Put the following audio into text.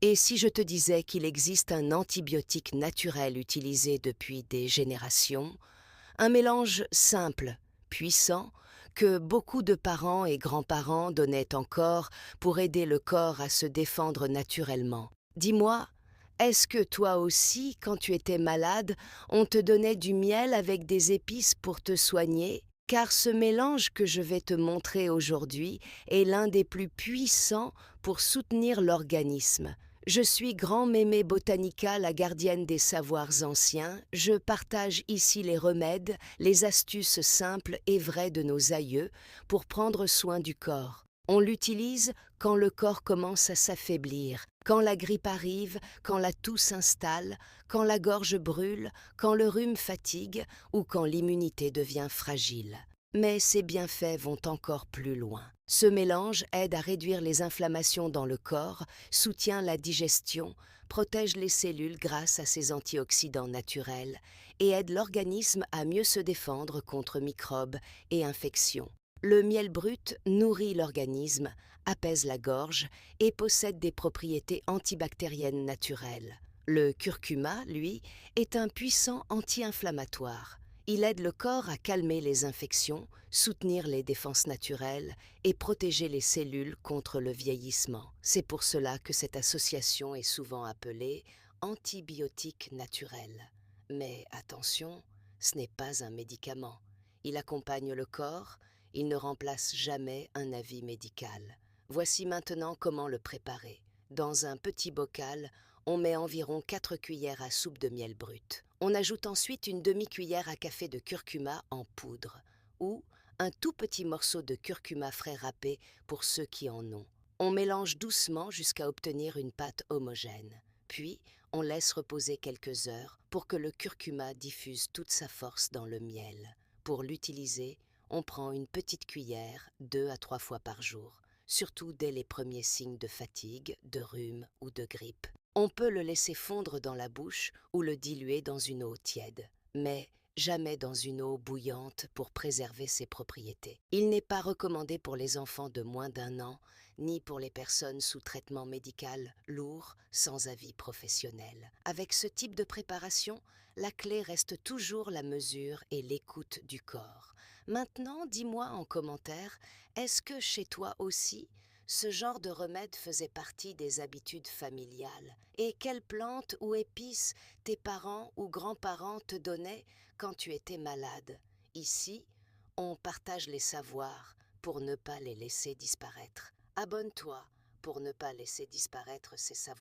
Et si je te disais qu'il existe un antibiotique naturel utilisé depuis des générations, un mélange simple, puissant, que beaucoup de parents et grands-parents donnaient encore pour aider le corps à se défendre naturellement. Dis-moi, est-ce que toi aussi, quand tu étais malade, on te donnait du miel avec des épices pour te soigner? Car ce mélange que je vais te montrer aujourd'hui est l'un des plus puissants pour soutenir l'organisme. Je suis Grand Mémé Botanica, la gardienne des savoirs anciens. Je partage ici les remèdes, les astuces simples et vraies de nos aïeux pour prendre soin du corps. On l'utilise quand le corps commence à s'affaiblir, quand la grippe arrive, quand la toux s'installe, quand la gorge brûle, quand le rhume fatigue ou quand l'immunité devient fragile. Mais ses bienfaits vont encore plus loin. Ce mélange aide à réduire les inflammations dans le corps, soutient la digestion, protège les cellules grâce à ses antioxydants naturels et aide l'organisme à mieux se défendre contre microbes et infections. Le miel brut nourrit l'organisme, apaise la gorge et possède des propriétés antibactériennes naturelles. Le curcuma, lui, est un puissant anti-inflammatoire. Il aide le corps à calmer les infections, soutenir les défenses naturelles et protéger les cellules contre le vieillissement. C'est pour cela que cette association est souvent appelée antibiotique naturel. Mais attention, ce n'est pas un médicament. Il accompagne le corps, il ne remplace jamais un avis médical. Voici maintenant comment le préparer. Dans un petit bocal, on met environ 4 cuillères à soupe de miel brut. On ajoute ensuite une demi-cuillère à café de curcuma en poudre ou un tout petit morceau de curcuma frais râpé pour ceux qui en ont. On mélange doucement jusqu'à obtenir une pâte homogène. Puis, on laisse reposer quelques heures pour que le curcuma diffuse toute sa force dans le miel. Pour l'utiliser, on prend une petite cuillère 2 à 3 fois par jour, surtout dès les premiers signes de fatigue, de rhume ou de grippe. On peut le laisser fondre dans la bouche ou le diluer dans une eau tiède, mais jamais dans une eau bouillante pour préserver ses propriétés. Il n'est pas recommandé pour les enfants de moins d'1 an, ni pour les personnes sous traitement médical lourd, sans avis professionnel. Avec ce type de préparation, la clé reste toujours la mesure et l'écoute du corps. Maintenant, dis-moi en commentaire, est-ce que chez toi aussi, ce genre de remède faisait partie des habitudes familiales? Et quelles plantes ou épices tes parents ou grands-parents te donnaient quand tu étais malade? Ici, on partage les savoirs pour ne pas les laisser disparaître. Abonne-toi pour ne pas laisser disparaître ces savoirs.